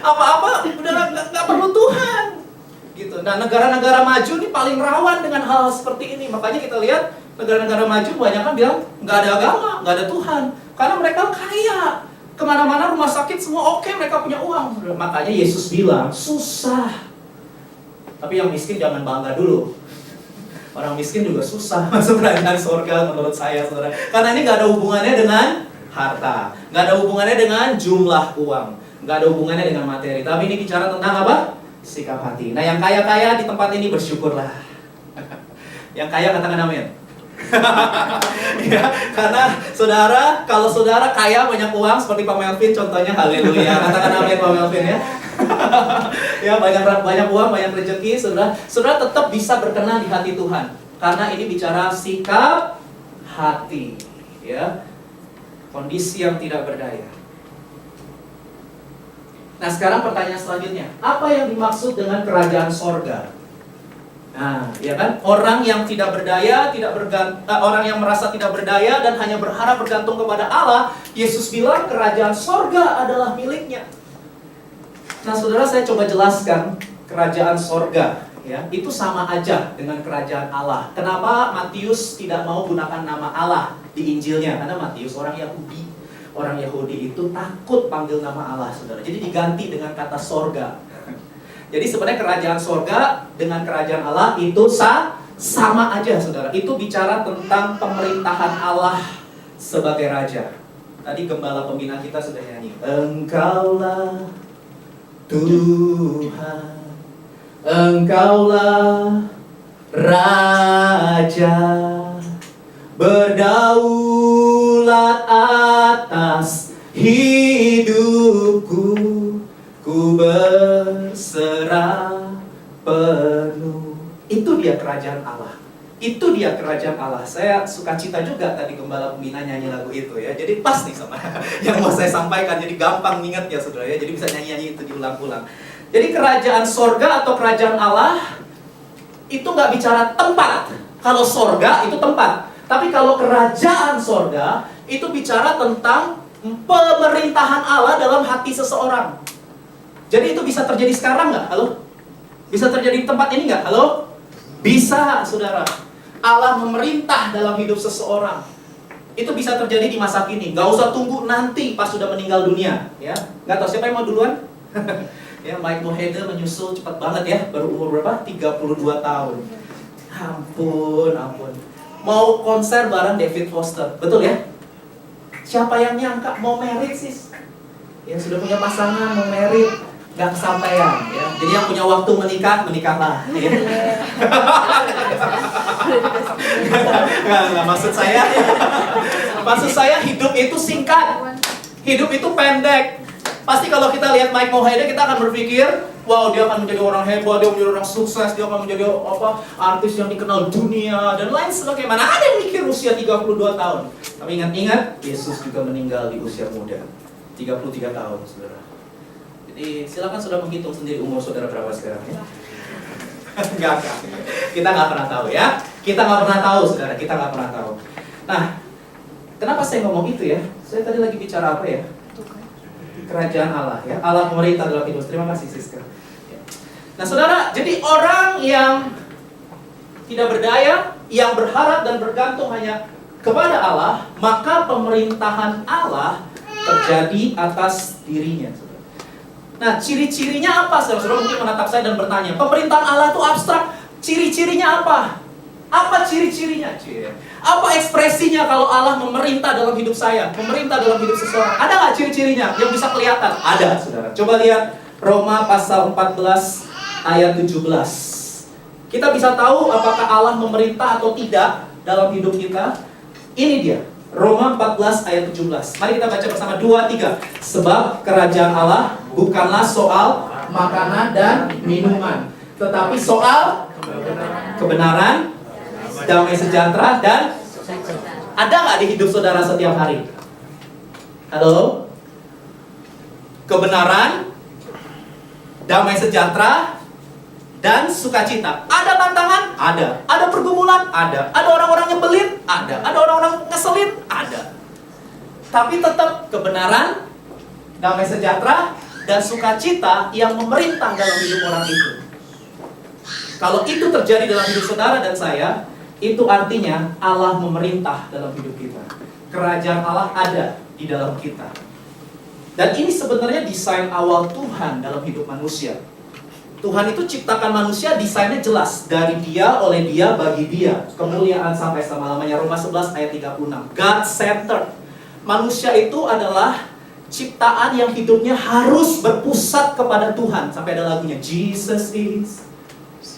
Apa-apa udah nggak perlu Tuhan. Gitu. Nah, negara-negara maju ini paling rawan dengan hal seperti ini. Makanya kita lihat negara-negara maju banyak kan bilang nggak ada agama, nggak ada Tuhan, karena mereka kaya. Kemana-mana rumah sakit semua oke, mereka punya uang. Makanya Yesus bilang susah. Tapi yang miskin jangan bangga dulu. Orang miskin juga susah masuk kerajaan surga menurut saya, saudara. Karena ini nggak ada hubungannya dengan harta, nggak ada hubungannya dengan jumlah uang, nggak ada hubungannya dengan materi. Tapi ini bicara tentang apa? Sikap hati. Nah, yang kaya-kaya di tempat ini bersyukurlah. Yang kaya katakan amin. Ya, karena saudara, kalau saudara kaya banyak uang seperti Pak Melvin contohnya, haleluya. Katakan amin Pak Melvin ya. Ya, banyak uang, banyak rezeki, saudara tetap bisa berkenan di hati Tuhan. Karena ini bicara sikap hati, ya. Kondisi yang tidak berdaya. Nah, sekarang pertanyaan selanjutnya, apa yang dimaksud dengan kerajaan sorga? Nah, ya kan, orang yang tidak berdaya, orang yang merasa tidak berdaya dan hanya berharap bergantung kepada Allah, Yesus bilang kerajaan sorga adalah miliknya. Nah, saudara, saya coba jelaskan kerajaan sorga, ya, itu sama aja dengan kerajaan Allah. Kenapa Matius tidak mau gunakan nama Allah di Injilnya? Karena Matius orang Yahudi. Orang Yahudi itu takut panggil nama Allah, saudara. Jadi diganti dengan kata sorga. Jadi sebenarnya kerajaan sorga dengan kerajaan Allah itu sama aja, saudara. Itu bicara tentang pemerintahan Allah sebagai raja. Tadi gembala pembina kita sudah nyanyi. Engkaulah Tuhan, Engkaulah Raja, berdaulat atas hidupku, ku berserah penuh. Itu dia kerajaan Allah. Itu dia kerajaan Allah. Saya suka cita juga tadi gembala pembina nyanyi lagu itu ya. Jadi pas nih sama yang mau saya sampaikan. Jadi gampang ingatnya, saudara ya. Jadi bisa nyanyi-nyanyi itu diulang-ulang. Jadi kerajaan sorga atau kerajaan Allah itu nggak bicara tempat. Kalau sorga itu tempat. Tapi kalau kerajaan sorga itu bicara tentang pemerintahan Allah dalam hati seseorang. Jadi itu bisa terjadi sekarang nggak? Halo? Bisa terjadi di tempat ini nggak? Halo? Bisa, saudara. Allah memerintah dalam hidup seseorang. Itu bisa terjadi di masa kini. Nggak usah tunggu nanti pas sudah meninggal dunia. Ya, nggak tahu siapa yang mau duluan? Ya, Mike Mohede menyusul cepat banget ya. Baru umur berapa? 32 tahun. Ampun. Mau konser bareng David Foster, betul ya? Siapa yang nyangka mau merit sis? Yang sudah punya pasangan mau merit, nggak kesampaian ya. Jadi yang punya waktu menikahlah ya. Nggak, maksud saya hidup itu singkat, hidup itu pendek. Pasti kalau kita lihat Mike Mohede, kita akan berpikir, wow, dia akan menjadi orang hebat, dia menjadi orang sukses, dia akan menjadi artis yang dikenal dunia dan lain sebagainya. Mana ada yang mikir usia 32 tahun. Tapi ingat-ingat, Yesus juga meninggal di usia muda, 33 tahun, saudara. Jadi silakan saudara menghitung sendiri umur saudara berapa sekarang ya. Enggak. Kita nggak pernah tahu ya. Kita nggak pernah tahu, saudara. Kita nggak pernah tahu. Nah, kenapa saya ngomong itu ya? Saya tadi lagi bicara apa ya? Kerajaan Allah ya. Allah pemerintah dalam hidup. Terima kasih Siska. Nah, saudara, jadi orang yang tidak berdaya, yang berharap dan bergantung hanya kepada Allah, maka pemerintahan Allah terjadi atas dirinya. Nah, ciri-cirinya apa? Saudara mungkin menatap saya dan bertanya, pemerintahan Allah itu abstrak, ciri-cirinya apa? Apa ciri-cirinya? Apa ekspresinya kalau Allah memerintah dalam hidup saya, memerintah dalam hidup seseorang? Ada nggak ciri-cirinya yang bisa kelihatan? Ada, saudara. Coba lihat Roma pasal 14 ayat 17. Kita bisa tahu apakah Allah memerintah atau tidak dalam hidup kita. Ini dia, Roma 14 ayat 17. Mari kita baca bersama 2, 3. Sebab kerajaan Allah bukanlah soal makanan dan minuman, tetapi soal kebenaran, damai sejahtera, dan ada nggak di hidup saudara setiap hari? Halo? Kebenaran, damai sejahtera, dan sukacita. Ada tantangan? Ada. Ada pergumulan? Ada. Ada orang-orang nyebelin? Ada. Ada orang-orang ngeselin? Ada. Tapi tetap kebenaran, damai sejahtera, dan sukacita yang memerintah dalam hidup orang itu. Kalau itu terjadi dalam hidup saudara dan saya, itu artinya Allah memerintah dalam hidup kita. Kerajaan Allah ada di dalam kita. Dan ini sebenarnya desain awal Tuhan dalam hidup manusia. Tuhan itu ciptakan manusia, desainnya jelas. Dari dia, oleh dia, bagi dia. Kemuliaan sampai selama-lamanya. Roma 11 ayat 36. God-centered. Manusia itu adalah ciptaan yang hidupnya harus berpusat kepada Tuhan. Sampai ada lagunya, Jesus is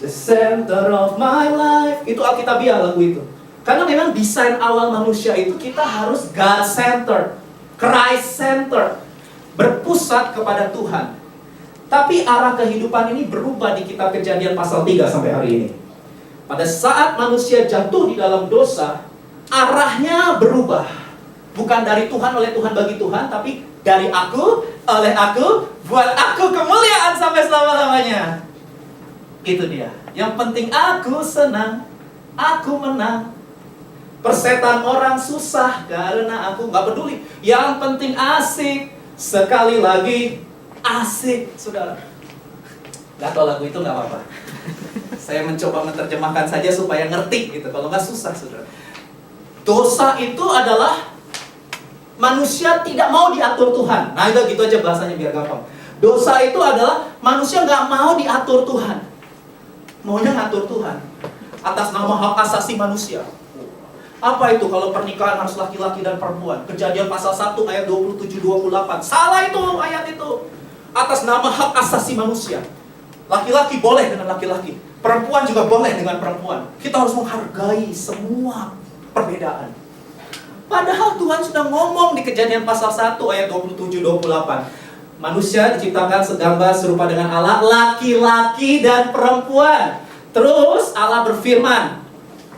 the center of my life. Itu Alkitabiah lagu itu. Karena memang desain awal manusia itu kita harus God-centered, Christ-centered, berpusat kepada Tuhan. Tapi arah kehidupan ini berubah di kitab Kejadian pasal 3 sampai hari ini. Pada saat manusia jatuh di dalam dosa, arahnya berubah. Bukan dari Tuhan, oleh Tuhan, bagi Tuhan, tapi dari aku, oleh aku, buat aku kemuliaan sampai selama-lamanya. Itu dia. Yang penting aku senang, aku menang. Persetan orang susah karena aku gak peduli. Yang penting asik, sekali lagi asik, saudara. Gak tau lagu itu gak apa-apa. Saya mencoba menerjemahkan saja supaya ngerti gitu. Kalau gak susah, saudara. Dosa itu adalah manusia tidak mau diatur Tuhan. Nah itu gitu aja bahasanya biar gampang. Dosa itu adalah manusia gak mau diatur Tuhan. Maunya ngatur Tuhan atas nama hak asasi manusia. Apa itu kalau pernikahan harus laki-laki dan perempuan? Kejadian pasal 1 ayat 27-28. Salah itu ayat itu. Atas nama hak asasi manusia. Laki-laki boleh dengan laki-laki, perempuan juga boleh dengan perempuan. Kita harus menghargai semua perbedaan. Padahal Tuhan sudah ngomong di Kejadian pasal 1 ayat 27-28. Manusia diciptakan segambar serupa dengan Allah, laki-laki dan perempuan. Terus Allah berfirman,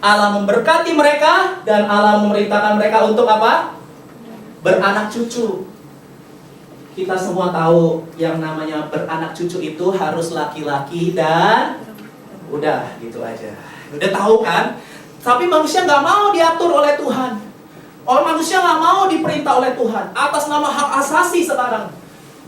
Allah memberkati mereka dan Allah memerintahkan mereka untuk apa? Beranak cucu. Kita semua tahu yang namanya beranak cucu itu harus laki-laki dan udah gitu aja. Udah tahu kan? Tapi manusia nggak mau diatur oleh Tuhan. Orang manusia nggak mau diperintah oleh Tuhan atas nama hak asasi sekarang.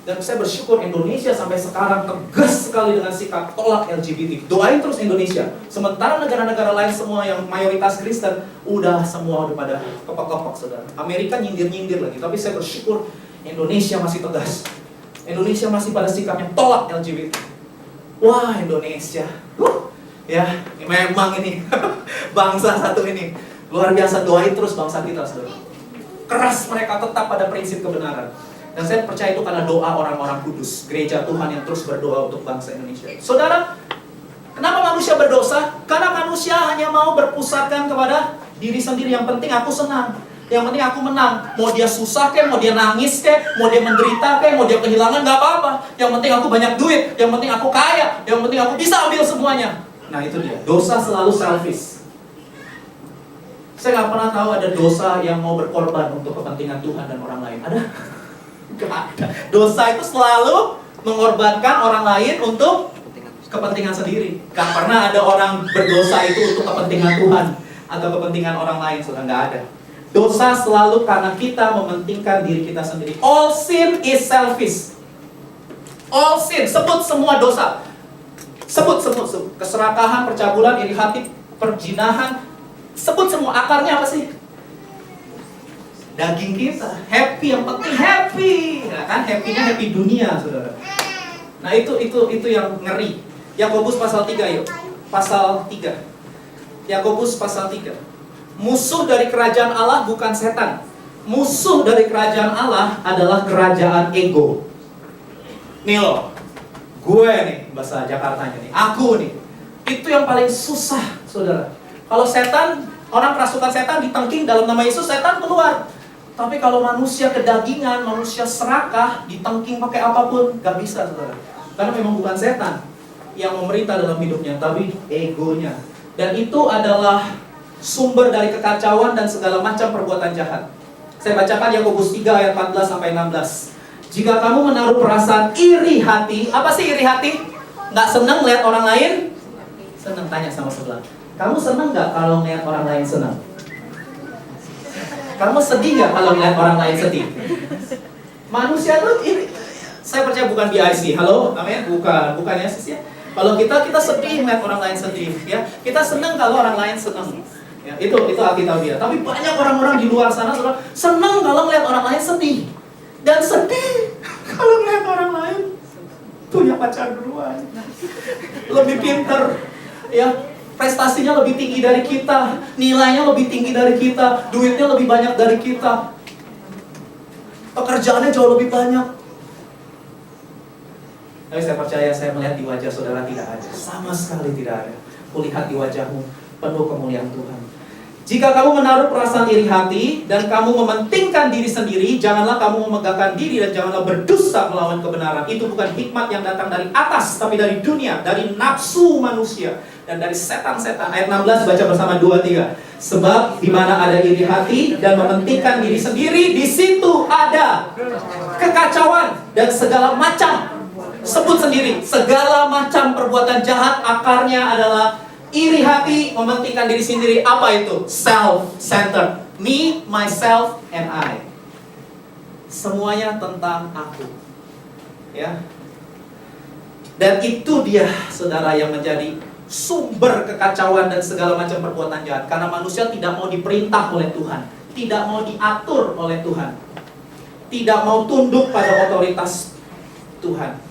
Dan saya bersyukur Indonesia sampai sekarang tegas sekali dengan sikap tolak LGBT. Doain terus Indonesia. Sementara negara-negara lain semua yang mayoritas Kristen udah semua udah pada kepak-kepak, saudara. Amerika nyindir-nyindir lagi. Tapi saya bersyukur Indonesia masih tegas. Indonesia masih pada sikapnya tolak LGBT. Wah Indonesia, ya memang ini bangsa satu ini luar biasa. Doain terus bangsa kita, saudara. Keras mereka tetap pada prinsip kebenaran. Dan saya percaya itu karena doa orang-orang kudus, gereja Tuhan yang terus berdoa untuk bangsa Indonesia. Saudara, kenapa manusia berdosa? Karena manusia hanya mau berpusatkan kepada diri sendiri. Yang penting aku senang, yang penting aku menang. Mau dia susah kek, mau dia nangis kek, mau dia menderita kek, mau dia kehilangan, gak apa-apa. Yang penting aku banyak duit, yang penting aku kaya, yang penting aku bisa ambil semuanya. Nah itu dia, dosa selalu selfish. Saya gak pernah tahu ada dosa yang mau berkorban untuk kepentingan Tuhan dan orang lain. Ada? Gak ada. Dosa itu selalu mengorbankan orang lain untuk kepentingan sendiri. Gak pernah ada orang berdosa itu untuk kepentingan Tuhan atau kepentingan orang lain. Sudah gak ada. Dosa selalu karena kita mementingkan diri kita sendiri. All sin is selfish. All sin, sebut semua dosa. Sebut. Keserakahan, percabulan, iri hati, perzinahan. Sebut semua, akarnya apa sih? Daging kita, happy, yang penting happy, nah, kan happy-nya happy dunia, saudara. Nah itu yang ngeri. Yakobus pasal 3 yuk, pasal 3. Yakobus pasal 3. Musuh dari kerajaan Allah bukan setan. Musuh dari kerajaan Allah adalah kerajaan ego. Nih loh, gue nih bahasa Jakartanya nih, aku nih. Itu yang paling susah, saudara. Kalau setan, orang kerasukan setan ditengking dalam nama Yesus, setan keluar. Tapi kalau manusia kedagingan, manusia serakah, ditengking pakai apapun, gak bisa, saudara. Karena memang bukan setan yang memerintah dalam hidupnya, tapi egonya. Dan itu adalah sumber dari kekacauan dan segala macam perbuatan jahat. Saya bacakan Yakobus 3 ayat 14-16. Jika kamu menaruh perasaan iri hati, apa sih iri hati? Gak senang lihat orang lain? Senang, tanya sama sebelah. Kamu senang gak kalau lihat orang lain senang? Kamu sedih gak kalau melihat orang lain sedih? Manusia tuh Saya percaya bukan BIC. Halo, amin? Bukan ya sis ya. Kalau kita sedih melihat orang lain sedih, ya. Kita senang kalau orang lain senang. Ya, itu Alkitabiah. Tapi banyak orang-orang di luar sana senang kalau melihat orang lain sedih. Dan sedih kalau melihat orang lain punya pacar duluan. Lebih pinter, ya. Prestasinya lebih tinggi dari kita, nilainya lebih tinggi dari kita, duitnya lebih banyak dari kita, pekerjaannya jauh lebih banyak. Tapi saya percaya, saya melihat di wajah saudara tidak ada, sama sekali tidak ada. Kulihat di wajahmu penuh kemuliaan Tuhan. Jika kamu menaruh perasaan iri hati dan kamu mementingkan diri sendiri, janganlah kamu memegahkan diri dan janganlah berdusta melawan kebenaran. Itu bukan hikmat yang datang dari atas, tapi dari dunia, dari nafsu manusia dan dari setan-setan. Ayat 16 baca bersama 2-3. Sebab di mana ada iri hati dan mementingkan diri sendiri, di situ ada kekacauan dan segala macam. Sebut sendiri, segala macam perbuatan jahat akarnya adalah iri hati, mementingkan diri sendiri. Apa itu? Self-centered. Me, myself, and I. Semuanya tentang aku. Ya. Dan itu dia, saudara, yang menjadi sumber kekacauan dan segala macam perbuatan jahat. Karena manusia tidak mau diperintah oleh Tuhan, tidak mau diatur oleh Tuhan, tidak mau tunduk pada otoritas Tuhan.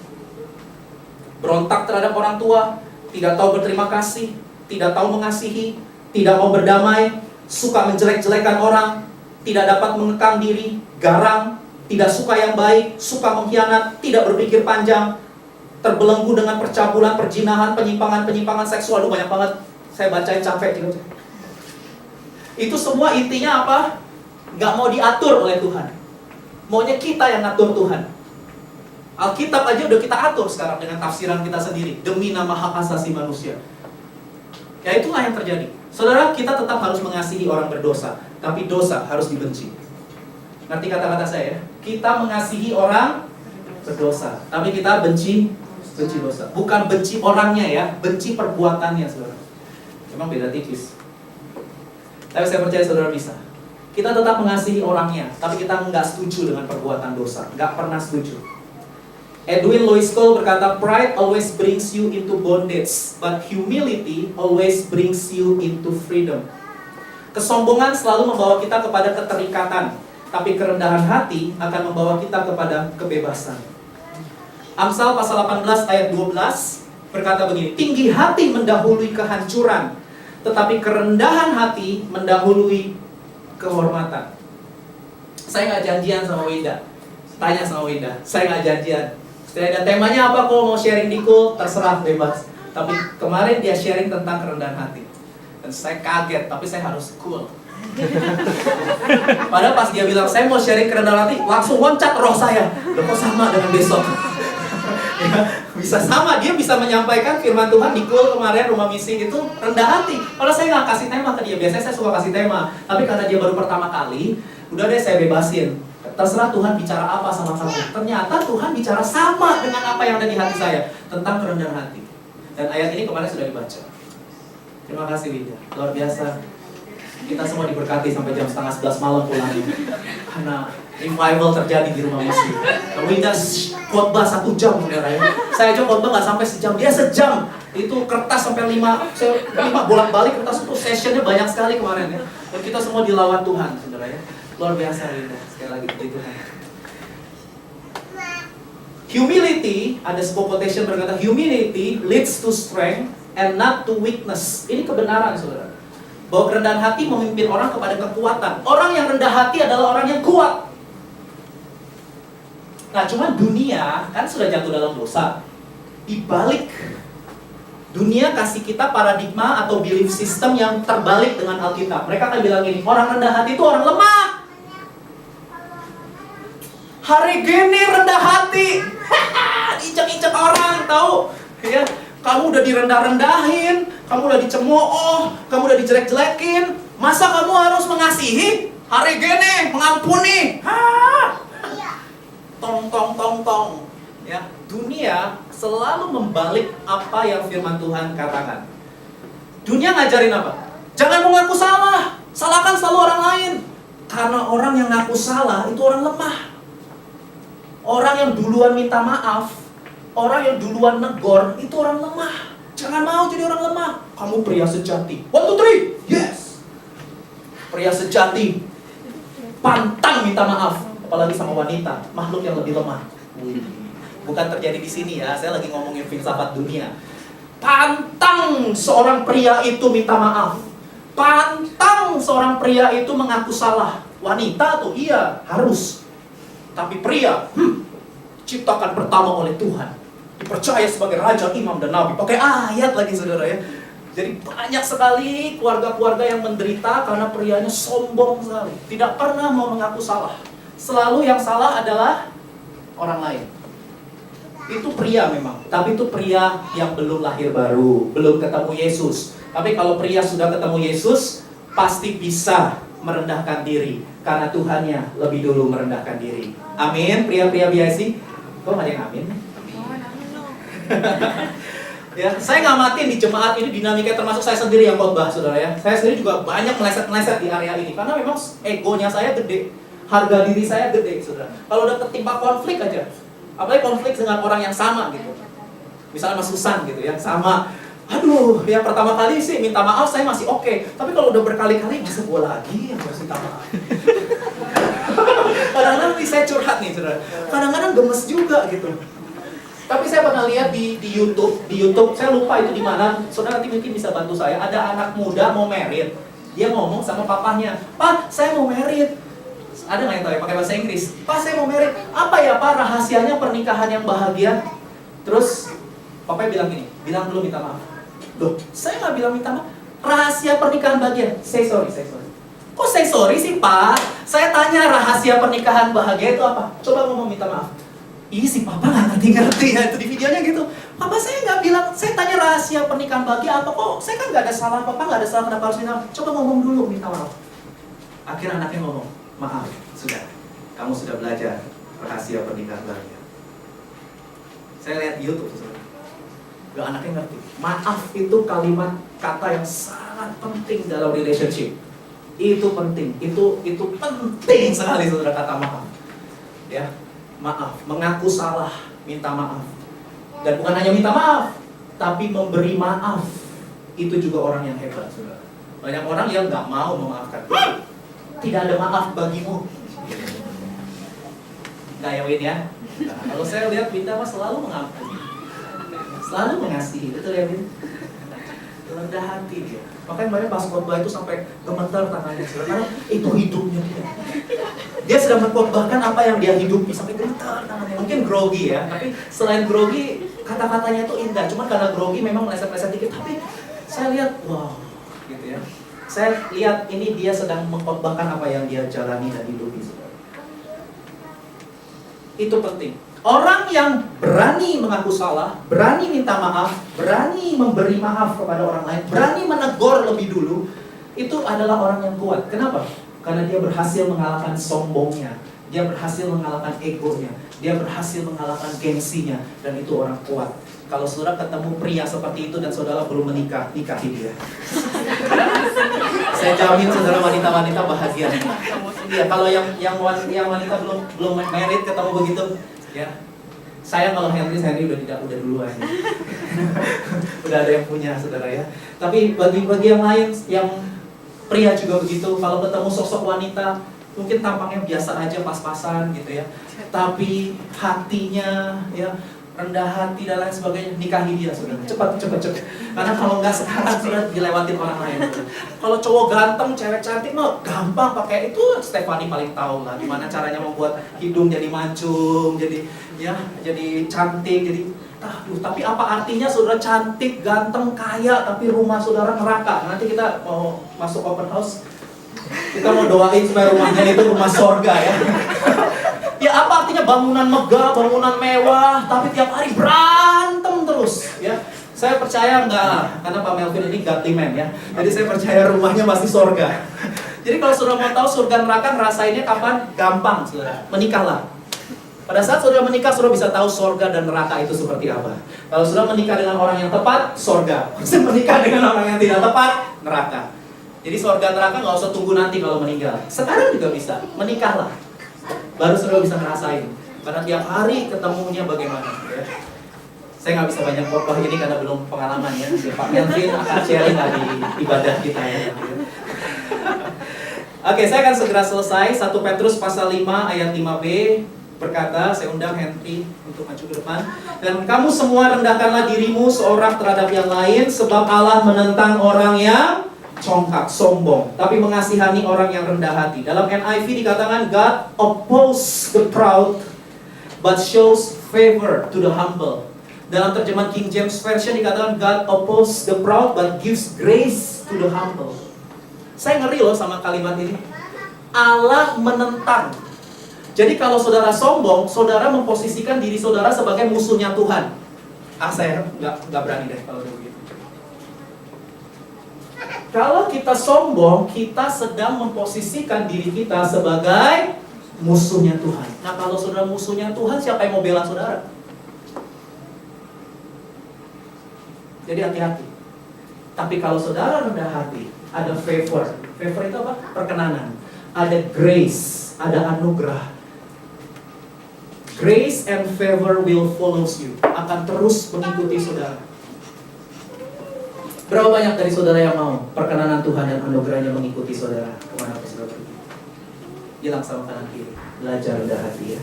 Berontak terhadap orang tua, tidak tahu berterima kasih, tidak tahu mengasihi, tidak mau berdamai, suka menjelek-jelekan orang, tidak dapat mengekang diri, garang, tidak suka yang baik, suka mengkhianat, tidak berpikir panjang, terbelenggu dengan percabulan, perjinahan, penyimpangan seksual. Banyak banget, saya bacain capek gitu. Itu semua intinya apa? Gak mau diatur oleh Tuhan. Maunya kita yang ngatur Tuhan. Alkitab aja udah kita atur sekarang dengan tafsiran kita sendiri demi nama hak asasi manusia. Ya itulah yang terjadi. Saudara, kita tetap harus mengasihi orang berdosa, tapi dosa harus dibenci. Ngerti kata-kata saya? Kita mengasihi orang berdosa, tapi kita benci dosa. Bukan benci orangnya ya, benci perbuatannya, saudara. Memang beda tipis. Tapi saya percaya saudara bisa. Kita tetap mengasihi orangnya, tapi kita nggak setuju dengan perbuatan dosa. Nggak pernah setuju. Edwin Louis Cole berkata, pride always brings you into bondage, but humility always brings you into freedom. Kesombongan selalu membawa kita kepada keterikatan, tapi kerendahan hati akan membawa kita kepada kebebasan. Amsal pasal 18 ayat 12 berkata begini, tinggi hati mendahului kehancuran, tetapi kerendahan hati mendahului kehormatan. Saya nggak janjian sama Winda. Tanya sama Winda, saya nggak janjian. Dan temanya apa, kok mau sharing di Cool, terserah, bebas. Tapi kemarin dia sharing tentang kerendahan hati. Dan saya kaget, tapi saya harus cool. Padahal pas dia bilang, saya mau sharing kerendahan hati, langsung loncat roh saya. Loh kok sama dengan besok? Ya, bisa sama, dia bisa menyampaikan firman Tuhan di Cool kemarin, rumah misi itu rendah hati. Padahal saya nggak kasih tema ke dia, biasanya saya suka kasih tema. Tapi karena dia baru pertama kali, udah deh saya bebasin. Terserah Tuhan bicara apa sama kamu. Ternyata Tuhan bicara sama dengan apa yang ada di hati saya, tentang kerendahan hati. Dan ayat ini kemarin sudah dibaca. Terima kasih Winda, luar biasa. Kita semua diberkati sampai jam 10:30 malam pulangnya. Karena revival terjadi di rumah misi. Winda khotbah 1 jam, saudara ya. Saya aja khotbah nggak sampai sejam, dia sejam. Itu kertas sampai 5 bolak-balik kertas itu, sessionnya banyak sekali kemarin ya. Dan kita semua dilawan Tuhan, saudara ya. Luar biasa Winda, sekali lagi puji Tuhan. Humility, ada sebuah quotation berkata, humility leads to strength and not to weakness. Ini kebenaran saudara. Bahwa kerendahan hati memimpin orang kepada kekuatan. Orang yang rendah hati adalah orang yang kuat. Nah cuman dunia kan sudah jatuh dalam dosa. Dibalik, dunia kasih kita paradigma atau belief system yang terbalik dengan Alkitab. Mereka akan bilang ini, orang rendah hati itu orang lemah. Hari gini rendah hati, injak-injak orang, tahu? Ya, kamu udah direndah-rendahin, kamu udah dicemooh, kamu udah dijelek-jelekin. Masa kamu harus mengasihi? Hari gini mengampuni. Tong. Ya, dunia selalu membalik apa yang firman Tuhan katakan. Dunia ngajarin apa? Jangan mengaku salah, salahkan selalu orang lain. Karena orang yang ngaku salah itu orang lemah. Orang yang duluan minta maaf, orang yang duluan negor, itu orang lemah. Jangan mau jadi orang lemah. Kamu pria sejati. 1, 2, 3, yes. Pria sejati pantang minta maaf, apalagi sama wanita, makhluk yang lebih lemah. Bukan terjadi di sini ya, saya lagi ngomongin filsafat dunia. Pantang seorang pria itu minta maaf. Pantang seorang pria itu mengaku salah. Wanita tuh iya, harus. Tapi pria, ciptakan pertama oleh Tuhan, dipercaya sebagai raja, imam, dan nabi. Pakai ayat lagi saudara ya. Jadi banyak sekali keluarga-keluarga yang menderita karena prianya sombong sekali. Tidak pernah mau mengaku salah. Selalu yang salah adalah orang lain. Itu pria memang, tapi itu pria yang belum lahir baru, belum ketemu Yesus. Tapi kalau pria sudah ketemu Yesus, pasti bisa merendahkan diri, karena Tuhannya lebih dulu merendahkan diri. Amin, pria-pria biasa. Kok nggak ada yang amin? Ya, saya ngamatin di jemaat ini dinamika, termasuk saya sendiri yang khotbah, saudara ya. Saya sendiri juga banyak meleset-meleset di area ini, karena memang egonya saya gede, harga diri saya gede, saudara. Kalau udah ketimpa konflik aja, apalagi konflik dengan orang yang sama gitu, misalnya Mas Susan gitu ya, sama. Aduh, ya pertama kali sih minta maaf saya masih oke, tapi kalau udah berkali-kali masa gue lagi yang harus minta maaf. Kadang-kadang saya curhat nih, saudara. Kadang-kadang gemes juga gitu. Tapi saya pernah lihat di YouTube, saya lupa itu di mana. Saudara nanti mungkin bisa bantu saya. Ada anak muda mau merit, dia ngomong sama papahnya, "Pak, saya mau merit." Ada nggak yang tahu ya pakai bahasa Inggris? "Pak, saya mau merit. Apa ya Pak rahasianya pernikahan yang bahagia?" Terus papanya bilang gini, "Bilang dulu minta maaf." Loh, saya nggak bilang minta maaf. Rahasia pernikahan bahagia, say sorry. Kok say sorry sih Pak? Saya tanya rahasia pernikahan bahagia itu apa? Coba ngomong minta maaf. Ih, si Papa nggak ngerti ya, itu di videonya gitu. Papa saya nggak bilang, saya tanya rahasia pernikahan bahagia apa kok? Saya kan nggak ada salah, Papa nggak ada salah, kenapa harus minta maaf? Coba ngomong dulu, minta maaf. Akhirnya anaknya ngomong, "Maaf, sudah. Kamu sudah belajar rahasia pernikahan bahagia." Saya lihat di YouTube, saudara. Gak anaknya ngerti. Maaf itu kalimat kata yang sangat penting dalam relationship. Itu penting, itu penting sekali saudara, kata maaf. Ya. Maaf, mengaku salah, minta maaf. Dan bukan hanya minta maaf, tapi memberi maaf. Itu juga orang yang hebat, saudara. Banyak orang yang nggak mau memaafkan. Tidak ada maaf bagimu. Nggak ya Win ya? Nah, kalau saya lihat Winda mah selalu mengampuni, selalu mengasihi. Betul ya Win? Rendah hati dia. Makanya kemarin pas khotbah itu sampai gemetar tangannya, karena itu hidupnya dia. Dia sedang mengkhotbahkan apa yang dia hidupi, sampai gemetar tangannya. Mungkin grogi ya, tapi selain grogi, kata-katanya itu indah. Cuma karena grogi memang meleset-meleset dikit, tapi saya lihat, wow, gitu ya. Saya lihat ini dia sedang mengkhotbahkan apa yang dia jalani dan hidupi, saudara. Itu penting. Orang yang berani mengaku salah, berani minta maaf, berani memberi maaf kepada orang lain, berani menegur lebih dulu, itu adalah orang yang kuat. Kenapa? Karena dia berhasil mengalahkan sombongnya, dia berhasil mengalahkan egonya, dia berhasil mengalahkan gengsinya, dan itu orang kuat. Kalau saudara ketemu pria seperti itu dan saudara belum menikah, nikahi dia. Saya jamin saudara wanita-wanita bahagia. Iya, kalau yang wanita belum married ketemu begitu, ya. Saya kalau Henry udah duluan. Udah ada yang punya, saudara ya. Tapi bagi yang lain, yang pria juga begitu. Kalau ketemu sosok wanita, mungkin tampangnya biasa aja, pas-pasan gitu ya. Tapi hatinya ya rendah hati dan lain sebagainya, nikahi dia saudara. Cepat. Karena kalau nggak sekarang sudah dilewatin orang lain. Kalau cowok ganteng, cewek cantik mah gampang pakai itu. Stefani paling tahu lah gimana caranya membuat hidung jadi mancung, jadi cantik, jadi tapi apa artinya saudara cantik, ganteng, kaya, tapi rumah saudara neraka? Nanti kita mau masuk open house, kita mau doain supaya rumahnya itu rumah sorga ya. Ya apa artinya bangunan megah, bangunan mewah, tapi tiap hari berantem terus ya. Saya percaya enggak, karena Pak Melvin ini godly man ya. Jadi saya percaya rumahnya pasti sorga. Jadi kalau saudara mau tahu surga neraka ngerasainnya kapan? Gampang saudara, menikahlah. Pada saat saudara menikah, saudara bisa tahu sorga dan neraka itu seperti apa. Kalau saudara menikah dengan orang yang tepat, sorga. Kalau menikah dengan orang yang tidak tepat, neraka. Jadi sorga neraka nggak usah tunggu nanti kalau meninggal. Sekarang juga bisa, menikahlah. Baru saudara bisa ngerasain. Karena tiap hari ketemunya bagaimana ya. Saya nggak bisa banyak khotbah ini karena belum pengalaman ya. Pak Melvin akan sharing di ibadah kita ya. Oke, saya akan segera selesai. 1 Petrus pasal 5 ayat 5b berkata, saya undang Henry untuk maju ke depan. Dan kamu semua rendahkanlah dirimu seorang terhadap yang lain, sebab Allah menentang orang yang congkak, sombong, tapi mengasihani orang yang rendah hati. Dalam NIV dikatakan, God opposes the proud, but shows favor to the humble. Dalam terjemahan King James Version dikatakan, God opposes the proud, but gives grace to the humble. Saya ngeri loh sama kalimat ini. Allah menentang. Jadi kalau saudara sombong, saudara memposisikan diri saudara sebagai musuhnya Tuhan. Saya nggak berani deh kalau begitu. Kalau kita sombong, kita sedang memposisikan diri kita sebagai musuhnya Tuhan. Nah, kalau saudara musuhnya Tuhan, siapa yang mau bela saudara? Jadi hati-hati. Tapi kalau saudara rendah hati, ada favor. Favor itu apa? Perkenanan. Ada grace, ada anugerah. Grace and favor will follow you. Akan terus mengikuti saudara. Berapa banyak dari saudara yang mau perkenanan Tuhan dan anugerahnya mengikuti saudara kemana pun saudara pergi? Bilang sama kanan kiri, belajar rendah hati ya.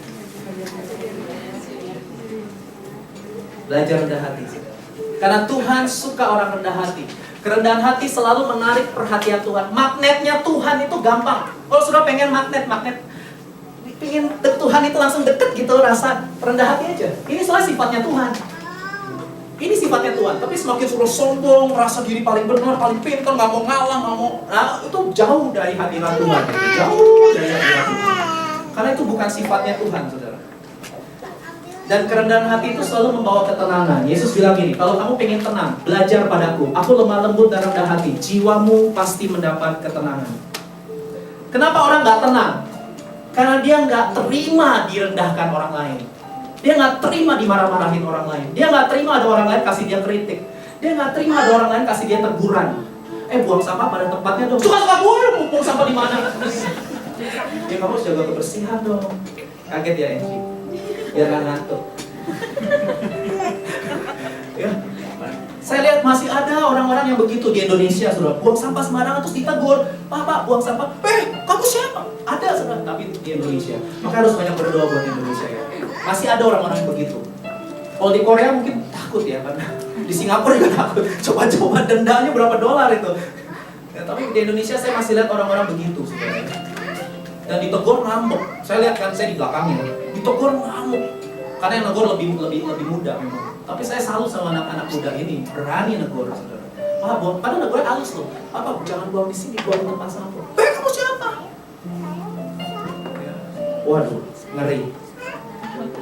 Belajar rendah hati saudara. Karena Tuhan suka orang rendah hati. Kerendahan hati selalu menarik perhatian Tuhan. Magnetnya Tuhan itu gampang. Kalau sudah pengen magnet, pengen Tuhan itu langsung deket gitu, rasa rendah hati aja. Ini soalnya sifatnya Tuhan. Ini sifatnya Tuhan. Tapi semakin suruh sombong, merasa diri paling benar, paling pintar, nggak mau ngalah, nggak mau, nah, itu jauh dari hadirat Tuhan. Jauh dari hadirat Tuhan. Karena itu bukan sifatnya Tuhan, saudara. Dan kerendahan hati itu selalu membawa ketenangan. Yesus bilang gini, kalau kamu pengen tenang, belajar padaku. Aku lemah lembut dan rendah hati. Jiwamu pasti mendapat ketenangan. Kenapa orang nggak tenang? Karena dia nggak terima direndahkan orang lain. Dia nggak terima dimarah-marahin orang lain. Dia nggak terima ada orang lain kasih dia kritik. Dia nggak terima ada orang lain kasih dia teguran. Buang sampah pada tempatnya dong. Suka-suka gue buang sampah di mana? Ya kamu harus jaga kebersihan dong. Kaget ya Enki? Biar nggak ngantuk. Ya. Saya lihat masih ada orang-orang yang begitu di Indonesia, saudara. Buang sampah sembarangan terus ditegur. Pak, buang sampah. Kamu siapa? Ada, saudara. Tapi di Indonesia. Maka harus banyak berdoa buat Indonesia ya. Masih ada orang-orang yang begitu. Kalau di Korea mungkin takut ya, karena di Singapura juga takut. Coba-coba dendanya berapa dolar itu. Ya, tapi di Indonesia saya masih lihat orang-orang begitu, saudara. Dan ditegur ngamuk. Saya lihat kan, saya di belakangnya. Ditegur ngamuk. Karena yang negur lebih muda memang. Tapi saya salut sama anak-anak muda ini, berani negur, saudara. Buang, padahal negurnya halus loh. Jangan buang di sini, buang di tempat sampah. Kamu siapa? Waduh, ngeri.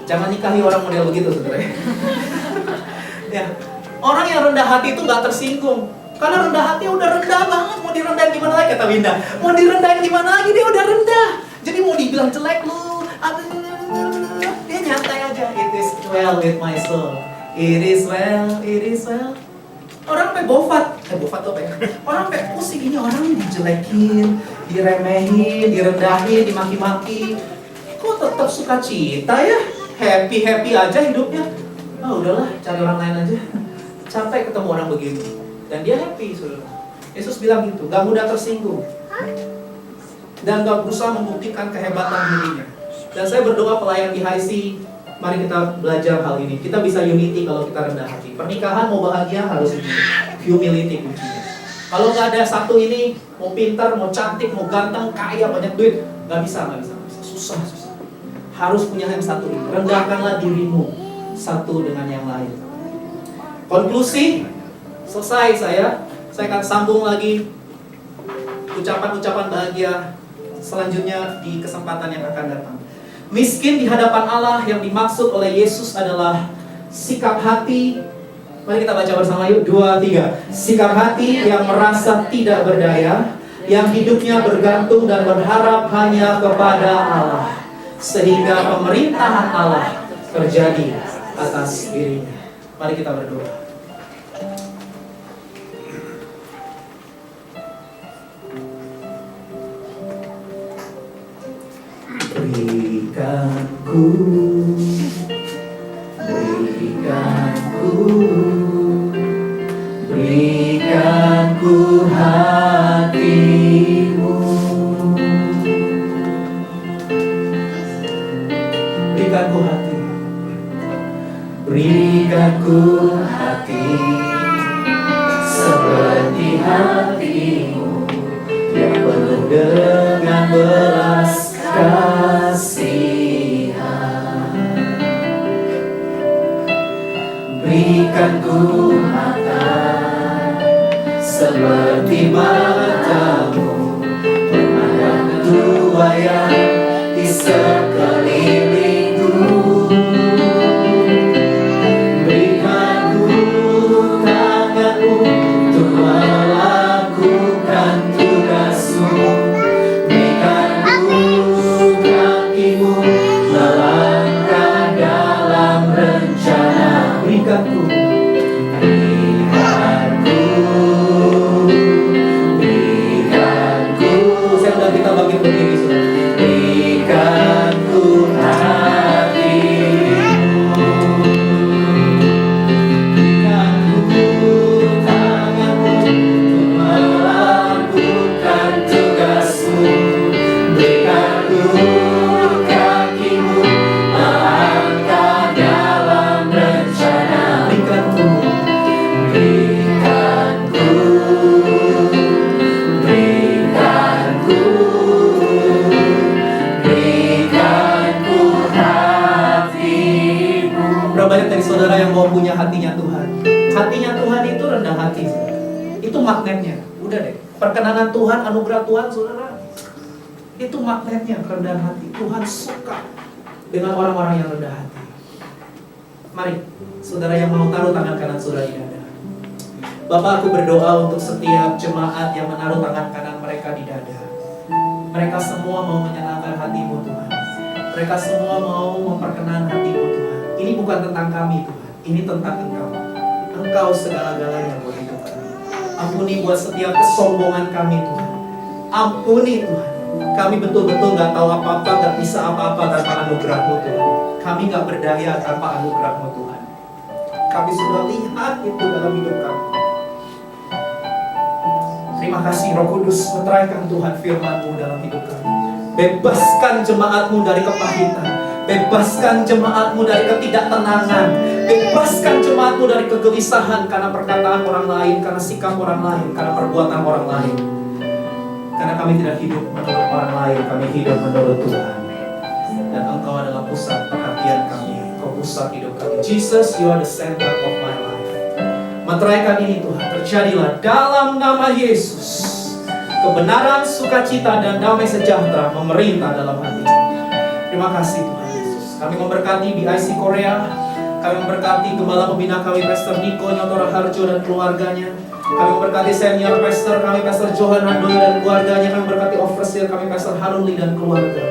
Jangan nikahi orang model begitu, saudara. Ya, orang yang rendah hati itu nggak tersinggung. Karena rendah hati udah rendah banget. Mau direndahin gimana lagi, kata Winda? Mau direndahin gimana lagi, dia udah rendah. Jadi mau dibilang jelek lu, dia nyantai aja. It is well with my soul. It is well. Orang sampai bofat tuh apa ya? Orang sampai pusing, ini orang dijelekin, diremehin, direndahin, dimaki-maki. Kok tetap suka cita ya? Happy aja hidupnya. Udahlah, cari orang lain aja. Capek ketemu orang begini. Dan dia happy, saudara. Yesus bilang gitu, gak mudah tersinggung. Dan gak berusaha membuktikan kehebatan dirinya. Dan saya berdoa pelayan di HIC, mari kita belajar hal ini. Kita bisa unity kalau kita rendah hati. Pernikahan mau bahagia harus humility kuncinya. Kalau nggak ada satu ini, mau pintar, mau cantik, mau ganteng, kaya, banyak duit, nggak bisa. Susah. Harus punya yang satu ini. Rendahkanlah dirimu satu dengan yang lain. Konklusi, selesai saya akan sambung lagi ucapan-ucapan bahagia selanjutnya di kesempatan yang akan datang. Miskin di hadapan Allah yang dimaksud oleh Yesus adalah sikap hati. Mari kita baca bersama yuk, 2, 3. Sikap hati yang merasa tidak berdaya, yang hidupnya bergantung dan berharap hanya kepada Allah, sehingga pemerintahan Allah terjadi atas dirinya. Mari kita berdoa. Berikan ku berikan ku hatimu. Berikan ku hati, berikan ku hati seperti hatimu yang penuh dengan belas kasihan. Berikan ku mata seperti matamu, memandang tua yang di sekelilingku. Berikan ku tanganmu untuk melakukan tugasmu. Berikan ku kakimu melangkah dalam rencana. Berikan ku, saya udah kita bagi berdiri sudah. Berikan ku hatimu, berikan ku tanganmu untuk melakukan tugasmu. Berikan ku kakimu melangkah dalam rencana. Berikan ku, berikan ku, berikan ku, berikan ku hatimu. Berapa banyak dari saudara yang mau punya hatinya Tuhan? Hatinya Tuhan itu rendah hati. Itu magnetnya. Udah deh. Perkenanan Tuhan, anugerah Tuhan, saudara. Itu magnetnya, kerendahan hati. Tuhan suka dengan orang-orang yang rendah hati. Mari, saudara yang mau taruh tangan kanan saudara di dada. Bapak, aku berdoa untuk setiap jemaat yang menaruh tangan kanan mereka di dada. Mereka semua mau menyenangkan hatimu Tuhan. Mereka semua mau memperkenan hatimu Tuhan. Ini bukan tentang kami Tuhan, ini tentang Engkau. Engkau segala-galanya buat hidup kami. Ampuni buat setiap kesombongan kami Tuhan. Ampuni Tuhan. Kami betul-betul gak tahu apa-apa, gak bisa apa-apa tanpa anugerah-Mu Tuhan. Kami gak berdaya tanpa anugerah-Mu Tuhan. Kami sudah lihat itu dalam hidup kami. Terima kasih Roh Kudus, meteraikan Tuhan firman-Mu dalam hidup kami. Bebaskan jemaat-Mu dari kepahitan. Bebaskan jemaat-Mu dari ketidaktenangan. Bebaskan jemaat-Mu dari kegelisahan karena perkataan orang lain, karena sikap orang lain, karena perbuatan orang lain. Karena kami tidak hidup menurut orang lain, kami hidup menurut Tuhan. Dan Engkau adalah pusat perhatian kami, Engkau pusat hidup kami. Jesus, You are the center of my life. Meteraikan ini Tuhan, terjadilah dalam nama Yesus. Kebenaran, sukacita, dan damai sejahtera memerintah dalam hati. Terima kasih Tuhan Yesus. Kami memberkati BIC Korea. Kami memberkati Gembala Pembina kami, Pastor Niko Nyotora Harjo dan keluarganya. Kami memberkati senior pastor kami, Pastor Johan Handoyo dan keluarganya. Kami memberkati overseer kami, Pastor Haruli dan keluarga.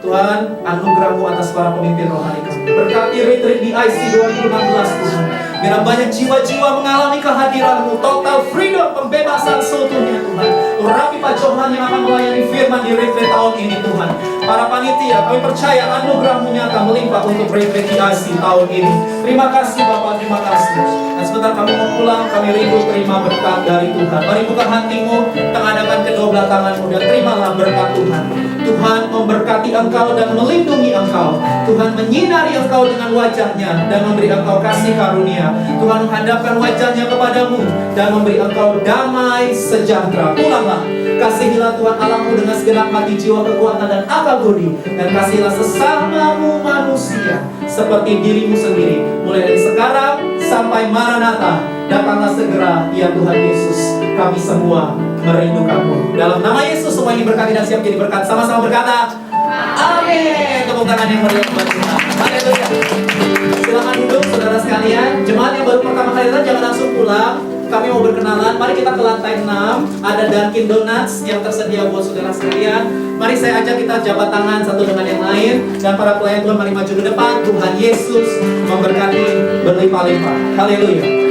Tuhan, anugerah-Mu atas para pemimpin rohani kami. Berkati retreat BIC 2016 Tuhan. Biar banyak jiwa-jiwa mengalami kehadiran-Mu. Total freedom, pembebasan seutuhnya Tuhan. Urapi Pak Johan yang akan melayani firman di retreat tahun ini Tuhan. Para panitia, kami percaya anugerah-Mu nyata melimpah untuk retreat BIC tahun ini. Terima kasih Bapak, terima kasih. Dan sebentar kami mau pulang, kami rindu terima berkat dari Tuhan. Mari buka hatimu, tengadahkan kedua belah tanganmu dan terimalah berkat Tuhan. Tuhan memberkati engkau dan melindungi engkau. Tuhan menyinari engkau dengan wajahnya dan memberi engkau kasih karunia. Tuhan menghadapkan wajahnya kepadamu dan memberi engkau damai sejahtera. Pulanglah, kasihilah Tuhan Allahmu dengan segenap hati, jiwa, kekuatan, dan akal budi. Dan kasihilah sesamamu manusia seperti dirimu sendiri. Mulai dari sekarang sampai Maranatha, datanglah segera ya Tuhan Yesus. Kami semua merindukanmu. Dalam nama Yesus semua ini berkati dan siap jadi berkat. Sama-sama berkata amin. Tepuk tangan yang meriah buat Tuhan. Haleluya. Silakan duduk saudara sekalian. Jemaat yang baru pertama kali datang jangan langsung pulang. Kami mau berkenalan. Mari kita ke lantai 6. Ada Dunkin Donuts yang tersedia buat saudara sekalian. Mari saya ajak kita jabat tangan satu dengan yang lain. Dan para pelayan Tuhan mari maju ke depan. Tuhan Yesus memberkati berlimpah-limpah. Haleluya.